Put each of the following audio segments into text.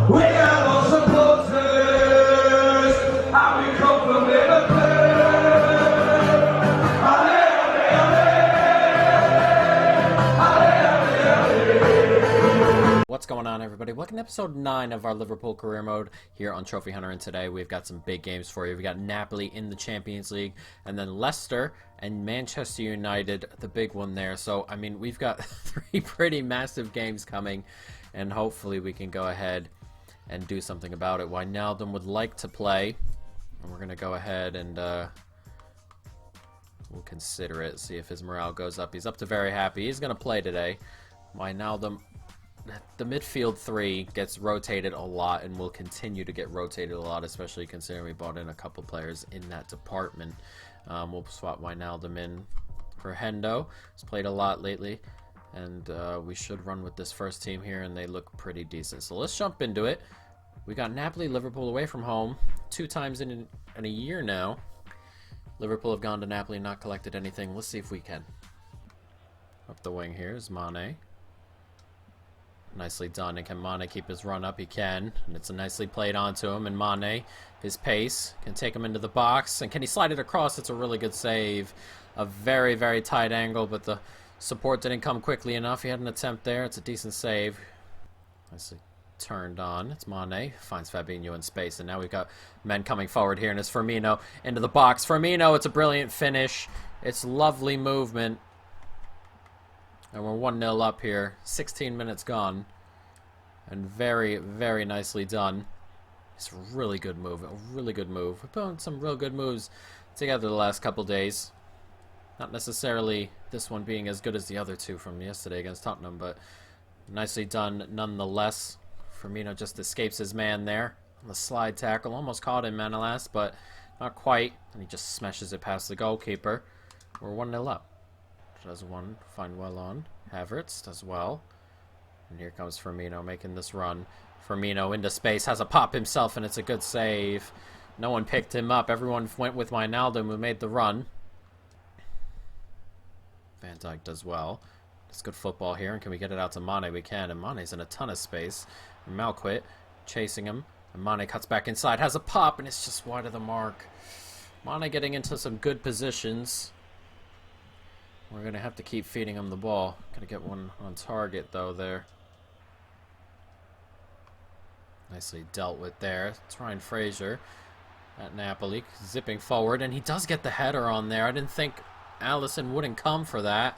We are all supporters, and we come from Liverpool. Allez, allez, What's going on, everybody? Welcome to episode 9 of our Liverpool career mode here on Trophy Hunter, and today we've got some big games for you. We got Napoli in the Champions League, and then Leicester and Manchester United, the big one there. So, I mean, we've got 3 pretty massive games coming, and hopefully we can go ahead and do something about it. Wijnaldum would like to play, and we're going to go ahead and we'll consider it, see if his morale goes up. He's up to very happy. He's going to play today. Wijnaldum, the midfield 3 gets rotated a lot and will continue to get rotated a lot, especially considering we bought in a couple players in that department. We'll swap Wijnaldum in for Hendo. He's played a lot lately, and we should run with this first team here, and they look pretty decent. So let's jump into it. We got Napoli, Liverpool away from home 2 times in a year now. Liverpool have gone to Napoli and not collected anything. Let's see if we can. Up the wing here is Mane. Nicely done. And can Mane keep his run up? He can. And it's nicely played onto him. And Mane, his pace, can take him into the box. And can he slide it across? It's a really good save. A very, very tight angle, but the support didn't come quickly enough. He had an attempt there. It's a decent save. Nicely turned on. It's Mane. Finds Fabinho in space. And now we've got men coming forward here. And it's Firmino into the box. Firmino, it's a brilliant finish. It's lovely movement. And we're 1-0 up here. 16 minutes gone. And very, very nicely done. It's a really good move. A really good move. We've put some real good moves together the last couple days. Not necessarily this one being as good as the other 2 from yesterday against Tottenham, but nicely done nonetheless. Firmino just escapes his man there on the slide tackle. Almost caught him, Manolas, but not quite. And he just smashes it past the goalkeeper. We're 1-0 up. Does one, find well on. Havertz does well. And here comes Firmino making this run. Firmino into space, has a pop himself, and it's a good save. No one picked him up. Everyone went with Wijnaldum, who made the run. Van Dijk does well. It's good football here, and can we get it out to Mane? We can, and Mane's in a ton of space. And Malquit chasing him, and Mane cuts back inside, has a pop, and it's just wide of the mark. Mane getting into some good positions. We're going to have to keep feeding him the ball. Got to get one on target, though, there. Nicely dealt with there. It's Ryan Fraser at Napoli, zipping forward, and he does get the header on there. I didn't think Alisson wouldn't come for that.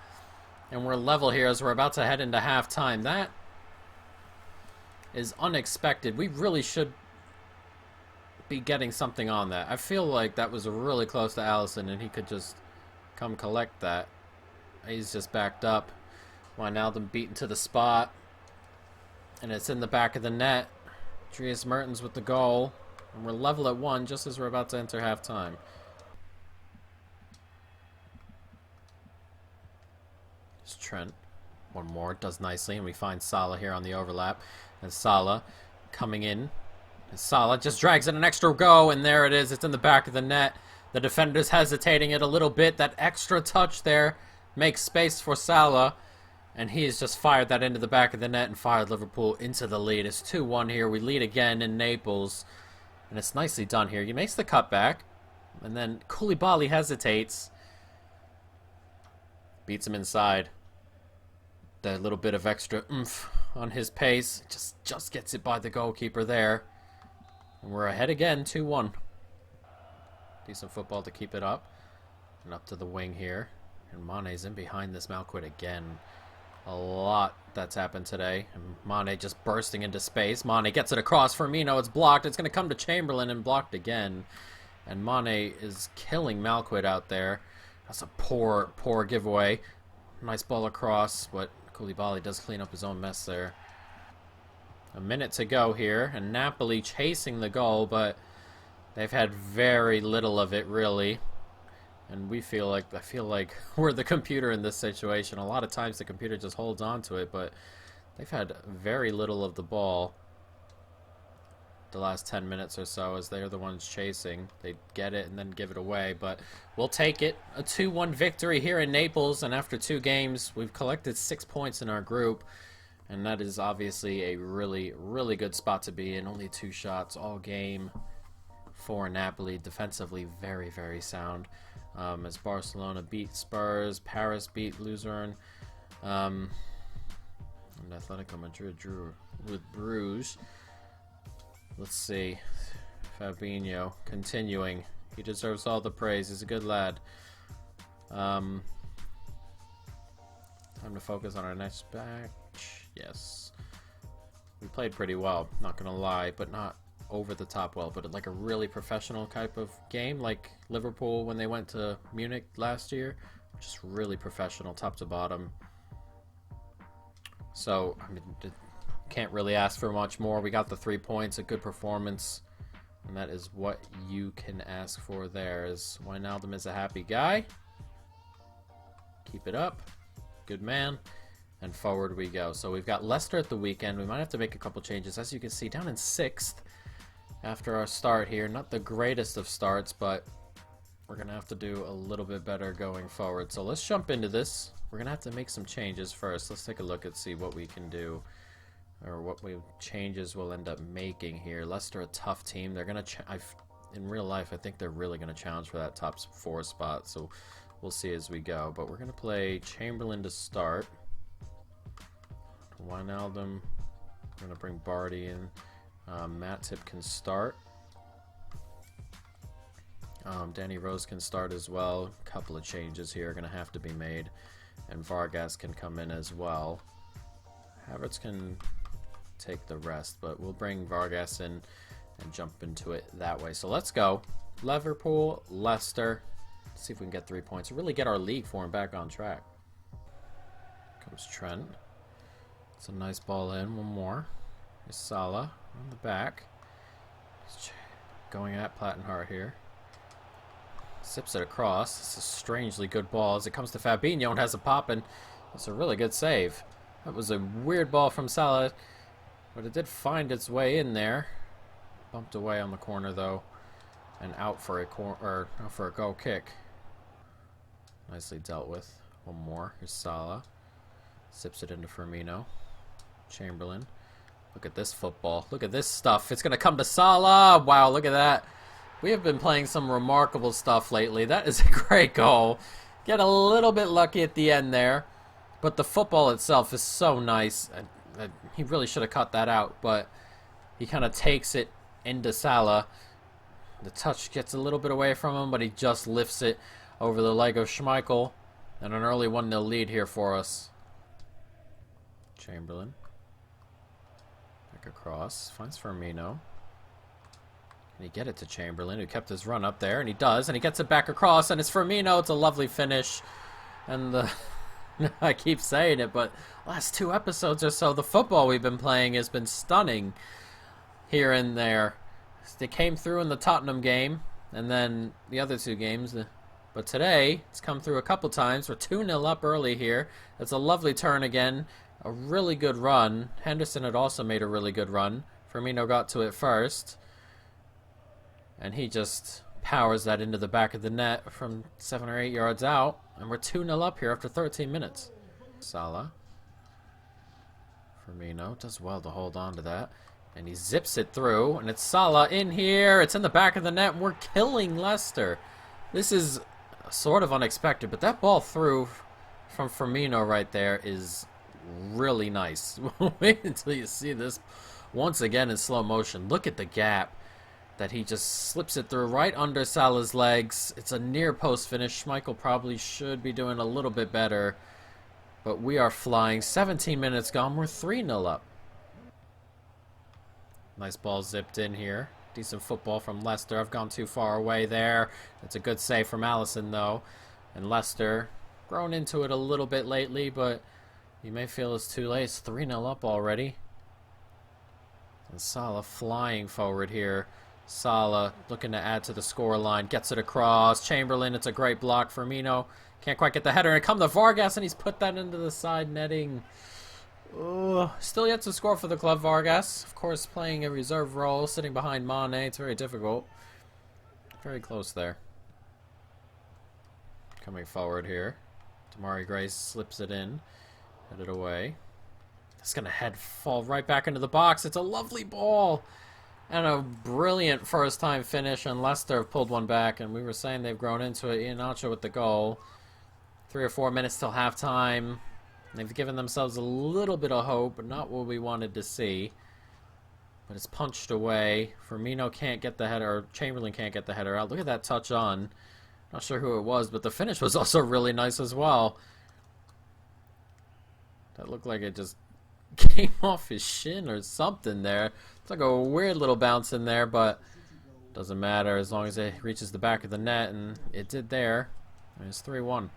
And we're level here as we're about to head into halftime. That is unexpected. We really should be getting something on that. I feel like that was really close to Alisson, and he could just come collect that. He's just backed up. Wijnaldum beaten to the spot. And it's in the back of the net. Dries Mertens with the goal. And we're level at 1 just as we're about to enter halftime. It's Trent. One more. Does nicely. And we find Salah here on the overlap. And Salah coming in. And Salah just drags in an extra go. And there it is. It's in the back of the net. The defender's hesitating it a little bit. That extra touch there makes space for Salah, and he's just fired that into the back of the net and fired Liverpool into the lead. It's 2-1 here. We lead again in Naples, and it's nicely done here. He makes the cutback, and then Koulibaly hesitates. Beats him inside. That little bit of extra oomph on his pace. Just gets it by the goalkeeper there. And we're ahead again, 2-1. Decent football to keep it up. And up to the wing here. And Mane's in behind this Malquit again. A lot that's happened today. And Mane just bursting into space. Mane gets it across. Firmino, it's blocked. It's going to come to Chamberlain and blocked again. And Mane is killing Malquit out there. That's a poor, poor giveaway. Nice ball across, but Koulibaly does clean up his own mess there. A minute to go here. And Napoli chasing the goal, but they've had very little of it, really. And I feel like we're the computer in this situation. A lot of times the computer just holds on to it, but they've had very little of the ball the last 10 minutes or so as they're the ones chasing. They get it and then give it away, but we'll take it. A 2-1 victory here in Naples, and after 2 games, we've collected 6 points in our group. And that is obviously a really, really good spot to be in. Only 2 shots all game for Napoli. Defensively, very, very sound. As Barcelona beat Spurs, Paris beat Luzern, and Atletico Madrid drew with Bruges. Let's see. Fabinho continuing. He deserves all the praise. He's a good lad. Time to focus on our next match. Yes. We played pretty well, not gonna lie, but not over the top well, but like a really professional type of game, like Liverpool when they went to Munich last year. Just really professional, top to bottom. So, I mean, can't really ask for much more. We got the 3 points, a good performance, and that is what you can ask for there. As Wijnaldum is a happy guy. Keep it up. Good man. And forward we go. So we've got Leicester at the weekend. We might have to make a couple changes. As you can see, down in 6th after our start here. Not the greatest of starts, but we're going to have to do a little bit better going forward. So let's jump into this. We're going to have to make some changes first. Let's take a look and see what we can do, or what changes we'll end up making here. Leicester, a tough team. They're going to... in real life, I think they're really going to challenge for that top 4 spot. So we'll see as we go. But we're going to play Chamberlain to start. Wijnaldum. We're going to bring Barty in. Matip can start. Danny Rose can start as well. A couple of changes here are going to have to be made. And Vargas can come in as well. Havertz can take the rest, but we'll bring Vargas in and jump into it that way. So let's go. Liverpool, Leicester. See if we can get 3 points. Really get our league form back on track. Comes Trent. It's a nice ball in. One more. Here's Salah on the back. Going at Plattenhart here. Sips it across. It's a strangely good ball as it comes to Fabinho and has a pop, and it's a really good save. That was a weird ball from Salah, but it did find its way in there. Bumped away on the corner though, and out for a goal kick. Nicely dealt with. One more. Here's Salah. Sips it into Firmino. Chamberlain. Look at this football. Look at this stuff. It's going to come to Salah. Wow, look at that. We have been playing some remarkable stuff lately. That is a great goal. Get a little bit lucky at the end there. But the football itself is so nice. He really should have cut that out. But he kind of takes it into Salah. The touch gets a little bit away from him, but he just lifts it over the leg of Schmeichel. And an early 1-0 lead here for us. Chamberlain. Back across. Finds Firmino. Can he get it to Chamberlain, who kept his run up there? And he does, and he gets it back across, and it's Firmino. It's a lovely finish. And the I keep saying it, but last 2 episodes or so, the football we've been playing has been stunning here and there. They came through in the Tottenham game, and then the other 2 games. But today, it's come through a couple times. We're 2-0 up early here. It's a lovely turn again. A really good run. Henderson had also made a really good run. Firmino got to it first. And he just powers that into the back of the net from 7 or 8 yards out. And we're 2-0 up here after 13 minutes. Salah. Firmino does well to hold on to that. And he zips it through. And it's Salah in here. It's in the back of the net. And we're killing Leicester. This is sort of unexpected. But that ball through from Firmino right there is really nice. Wait until you see this once again in slow motion. Look at the gap that he just slips it through right under Salah's legs. It's a near post finish. Schmeichel probably should be doing a little bit better. But we are flying. 17 minutes gone. We're 3-0 up. Nice ball zipped in here. Decent football from Leicester. I've gone too far away there. It's a good save from Alisson though. And Leicester grown into it a little bit lately, but you may feel it's too late. It's 3-0 up already. And Salah flying forward here. Salah looking to add to the score line. Gets it across. Chamberlain, it's a great block. Firmino can't quite get the header. And come to Vargas, and he's put that into the side netting. Still yet to score for the club, Vargas. Of course, playing a reserve role, sitting behind Mane. It's very difficult. Very close there. Coming forward here. Damari Gray slips it in. Headed away. It's going to fall right back into the box. It's a lovely ball. And a brilliant first-time finish, and Leicester have pulled one back, and we were saying they've grown into it. Iheanacho with the goal. 3 or 4 minutes till halftime. They've given themselves a little bit of hope, but not what we wanted to see. But it's punched away. Firmino can't get the header, or Chamberlain can't get the header out. Look at that touch on. Not sure who it was, but the finish was also really nice as well. That looked like it just came off his shin or something there. It's like a weird little bounce in there, but doesn't matter as long as it reaches the back of the net, and it did there. It's 3-1.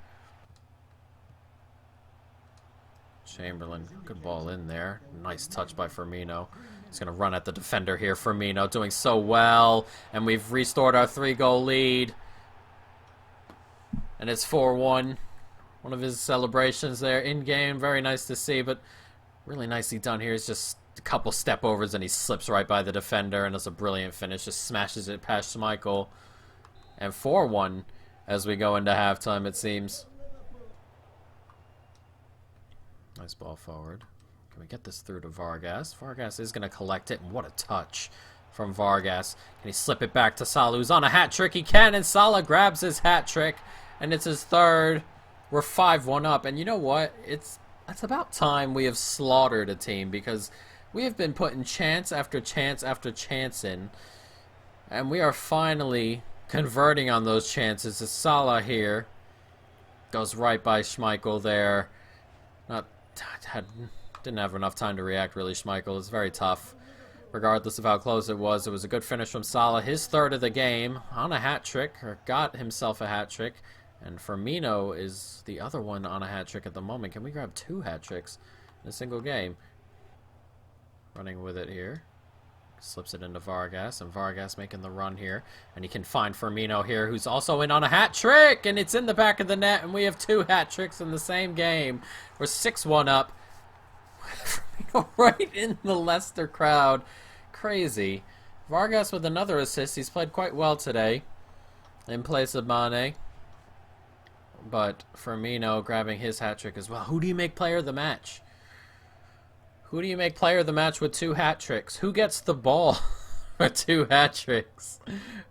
Chamberlain, good ball in there. Nice touch by Firmino. He's going to run at the defender here. Firmino doing so well, and we've restored our 3-goal lead. And it's 4-1. One of his celebrations there in-game. Very nice to see, but really nicely done here. It's just a couple step-overs, and he slips right by the defender, and it's a brilliant finish. Just smashes it past Schmeichel. And 4-1 as we go into halftime, it seems. Nice ball forward. Can we get this through to Vargas? Vargas is going to collect it, and what a touch from Vargas. Can he slip it back to Salah, who's on a hat-trick? He can, and Salah grabs his hat-trick, and it's his third. We're 5-1 up, and you know what? It's about time we have slaughtered a team, because we have been putting chance after chance after chance in, and we are finally converting on those chances. As Salah here goes right by Schmeichel there. Didn't have enough time to react, really, Schmeichel. It's very tough. Regardless of how close it was a good finish from Salah. His third of the game on a hat-trick, or got himself a hat-trick. And Firmino is the other one on a hat-trick at the moment. Can we grab 2 hat-tricks in a single game? Running with it here. Slips it into Vargas, and Vargas making the run here. And he can find Firmino here, who's also in on a hat-trick! And it's in the back of the net, and we have 2 hat-tricks in the same game. We're 6-1 up. Firmino right in the Leicester crowd. Crazy. Vargas with another assist. He's played quite well today in place of Mane. But Firmino grabbing his hat-trick as well. Who do you make player of the match? Who do you make player of the match with 2 hat-tricks? Who gets the ball for 2 hat-tricks?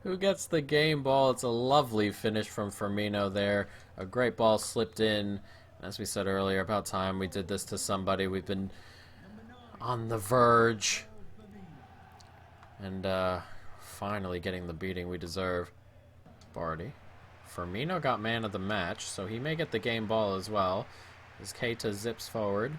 Who gets the game ball? It's a lovely finish from Firmino there. A great ball slipped in. As we said earlier, about time we did this to somebody. We've been on the verge. And finally getting the beating we deserve. Barty. Firmino got man of the match, so he may get the game ball as well. As Keita zips forward.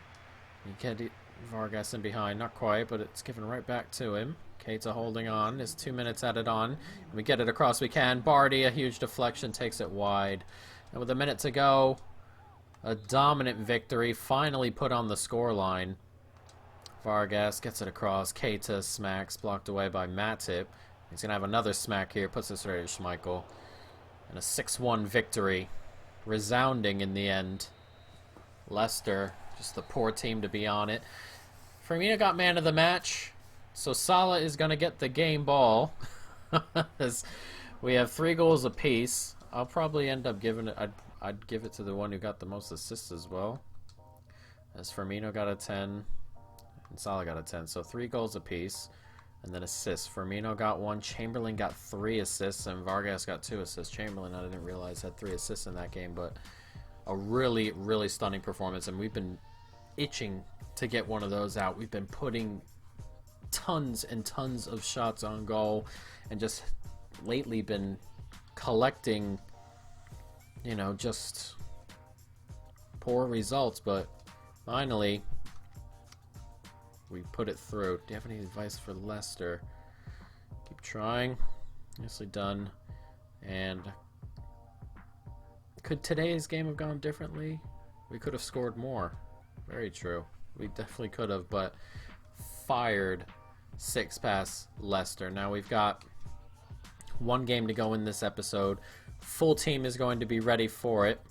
He can't Vargas in behind, not quite, but it's given right back to him. Keita holding on, is 2 minutes at it on. We get it across, we can. Barty, a huge deflection, takes it wide. And with a minute to go, a dominant victory, finally put on the scoreline. Vargas gets it across, Keita smacks, blocked away by Matip. He's going to have another smack here, puts this right to Schmeichel. And a 6-1 victory, resounding in the end. Leicester, just the poor team to be on it. Firmino got man of the match, so Salah is going to get the game ball. As we have 3 goals apiece. I'll probably end up giving it, I'd give it to the one who got the most assists as well. As Firmino got a 10, and Salah got a 10, so 3 goals apiece. And then assists. Firmino got 1, Chamberlain got 3 assists, and Vargas got 2 assists. Chamberlain, I didn't realize, had 3 assists in that game, but a really, really stunning performance, and we've been itching to get one of those out. We've been putting tons and tons of shots on goal, and just lately been collecting, you know, just poor results, but finally we put it through. Do you have any advice for Leicester? Keep trying. Nicely done. And could today's game have gone differently? We could have scored more. Very true. We definitely could have, but fired 6 past Leicester. Now we've got 1 game to go in this episode. Full team is going to be ready for it.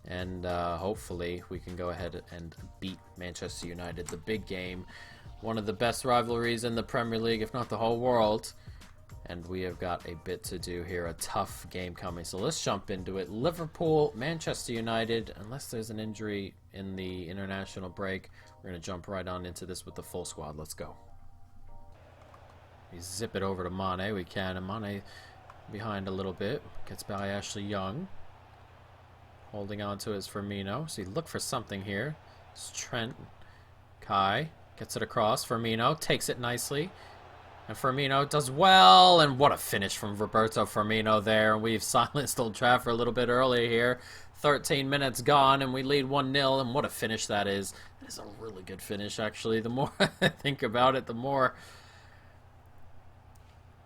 And hopefully we can go ahead and beat Manchester United. The big game. One of the best rivalries in the Premier League, if not the whole world. And we have got a bit to do here, a tough game coming. So let's jump into it. Liverpool, Manchester United, unless there's an injury in the international break, we're going to jump right on into this with the full squad. Let's go. We zip it over to Mane. We can, and Mane behind a little bit. Gets by Ashley Young. Holding on to his Firmino. So you look for something here. It's Trent. Kai gets it across. Firmino takes it nicely. And Firmino does well, and what a finish from Roberto Firmino there. We've silenced Old Trafford a little bit earlier here. 13 minutes gone, and we lead 1-0, and what a finish that is. It is a really good finish, actually. The more I think about it, the more,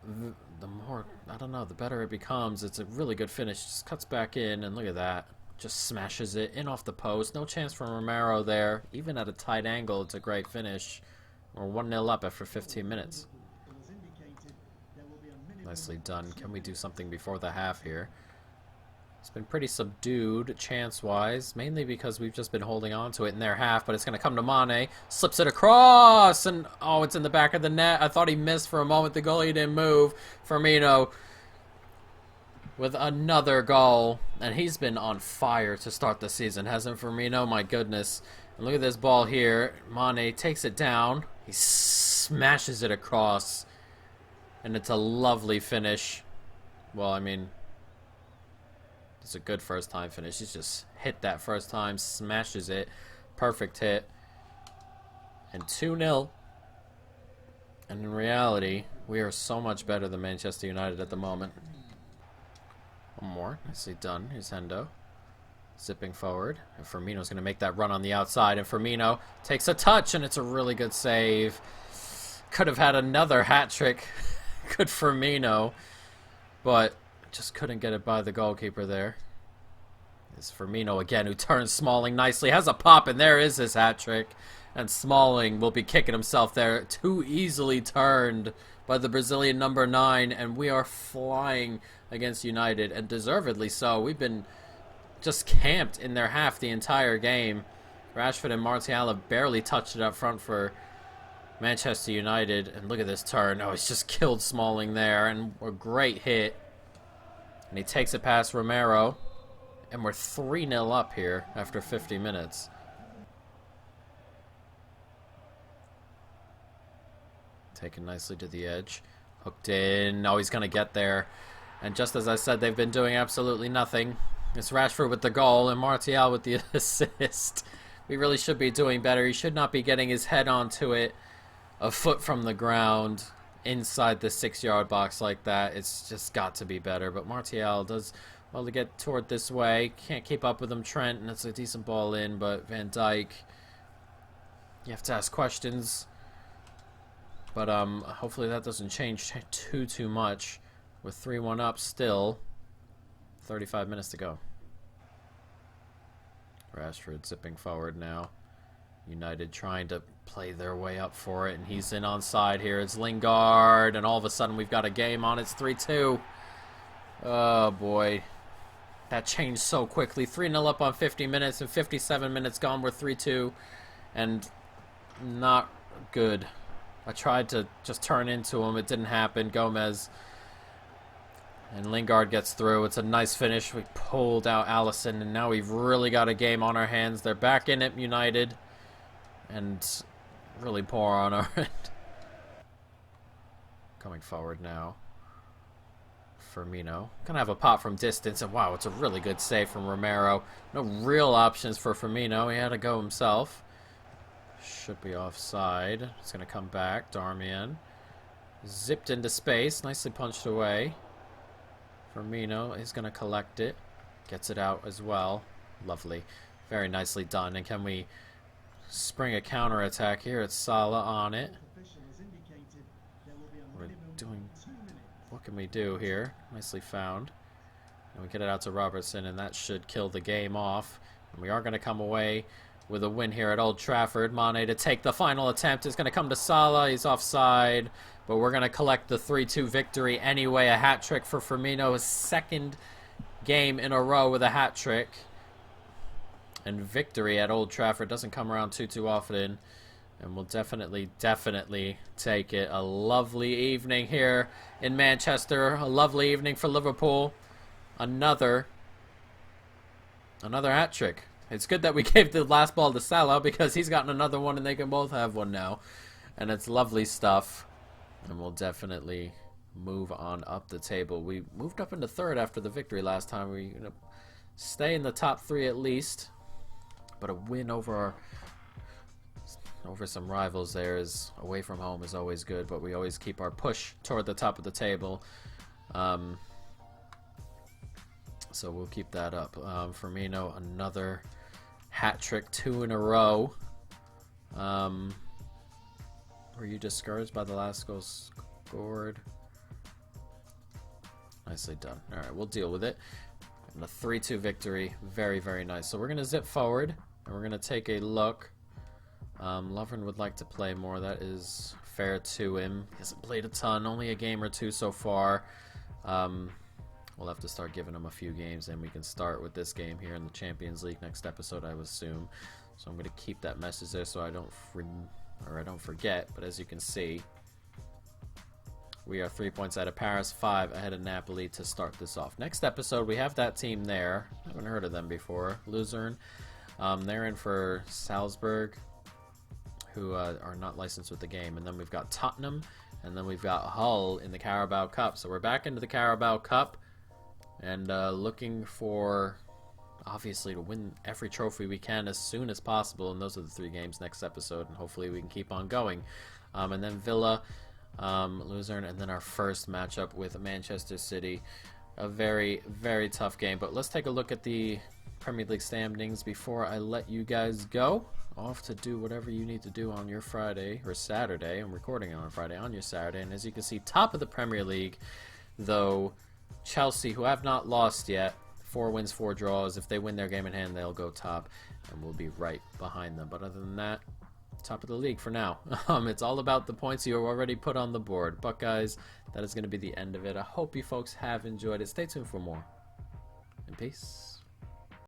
I don't know, the better it becomes. It's a really good finish. Just cuts back in, and look at that. Just smashes it in off the post. No chance from Romero there. Even at a tight angle, it's a great finish. We're 1-0 up after 15 minutes. Nicely done. Can we do something before the half here? It's been pretty subdued chance-wise, mainly because we've just been holding on to it in their half, but it's going to come to Mane. Slips it across, and oh, it's in the back of the net. I thought he missed for a moment. The goalie didn't move. Firmino with another goal, and he's been on fire to start the season, hasn't Firmino? My goodness. And look at this ball here. Mane takes it down. He smashes it across. And it's a lovely finish. Well, I mean, it's a good first time finish. He's just hit that first time, smashes it. Perfect hit. And 2-0. And in reality, we are so much better than Manchester United at the moment. One more. Nicely done. Here's Hendo. Zipping forward. And Firmino's going to make that run on the outside. And Firmino takes a touch, and it's a really good save. Could have had another hat trick. Good Firmino, but just couldn't get it by the goalkeeper there. It's Firmino again, who turns Smalling nicely, has a pop, and there is his hat trick. And Smalling will be kicking himself there. Too easily turned by the Brazilian number 9, and we are flying against United, and deservedly so. We've been just camped in their half the entire game. Rashford and Martial have barely touched it up front for Manchester United, and look at this turn. Oh, he's just killed Smalling there, and a great hit. And he takes it past Romero, and we're 3-0 up here after 50 minutes. Taken nicely to the edge. Hooked in. Oh, he's going to get there. And just as I said, they've been doing absolutely nothing. It's Rashford with the goal, and Martial with the assist. We really should be doing better. He should not be getting his head onto it a foot from the ground inside the 6-yard box like that. It's just got to be better. But Martial does well to get toward this way. Can't keep up with him, Trent, and it's a decent ball in. But Van Dijk, you have to ask questions. But hopefully that doesn't change too much. With 3-1 up still. 35 minutes to go. Rashford zipping forward now. United trying to play their way up for it, and he's in onside here. It's Lingard, and all of a sudden we've got a game on. It's 3-2. Oh, boy. That changed so quickly. 3-0 up on 50 minutes, and 57 minutes gone. We're 3-2, and not good. I tried to just turn into him. It didn't happen. Gomez and Lingard gets through. It's a nice finish. We pulled out Alisson, and now we've really got a game on our hands. They're back in it, United. And really poor on our end. Coming forward now. Firmino. Gonna have a pop from distance, and wow, it's a really good save from Romero. No real options for Firmino. He had to go himself. Should be offside. It's gonna come back. Darmian. Zipped into space. Nicely punched away. Firmino is gonna collect it. Gets it out as well. Lovely. Very nicely done. And can we spring a counter-attack here? It's Salah on it. We're doing... What can we do here? Nicely found. And we get it out to Robertson, and that should kill the game off. And we are going to come away with a win here at Old Trafford. Mane to take the final attempt. It's going to come to Salah. He's offside. But we're going to collect the 3-2 victory anyway. A hat trick for Firmino. His second game in a row with a hat trick. And victory at Old Trafford doesn't come around too often. And we'll definitely take it. A lovely evening here in Manchester. A lovely evening for Liverpool. Another hat trick. It's good that we gave the last ball to Salah because he's gotten another one and they can both have one now. And it's lovely stuff. And we'll definitely move on up the table. We moved up into third after the victory last time. We stay in the top 3 at least. But a win over some rivals there is away from home is always good, but we always keep our push toward the top of the table. So we'll keep that up. Firmino, another hat trick, 2 in a row. Were you discouraged by the last goal scored? Nicely done. All right, we'll deal with it. And a 3-2 victory. Very, very nice. So we're going to zip forward, and we're going to take a look. Lovren would like to play more. That is fair to him. He hasn't played a ton, only a game or 2 so far. We'll have to start giving him a few games, and we can start with this game here in the Champions League next episode, I would assume. So I'm going to keep that message there so I don't forget. But as you can see, we are 3 points out of Paris, 5 ahead of Napoli to start this off. Next episode, we have that team there. I haven't heard of them before. Luzern. They're in for Salzburg, who are not licensed with the game. And then we've got Tottenham, and then we've got Hull in the Carabao Cup. So we're back into the Carabao Cup, and looking for, obviously, to win every trophy we can as soon as possible. And those are the 3 games next episode, and hopefully we can keep on going. And then Villa, Luzern, and then our first matchup with Manchester City. A very, very tough game. But let's take a look at the Premier League standings before I let you guys go off to do whatever you need to do on your Friday or Saturday. I'm recording it on Friday, on your Saturday. And as you can see, top of the Premier League, though, Chelsea, who have not lost yet, 4 wins, 4 draws. If they win their game in hand, they'll go top, and we'll be right behind them. But other than that, top of the league for now. It's all about the points you have already put on the board. But guys, that is going to be the end of it. I hope you folks have enjoyed it. Stay tuned for more. And peace.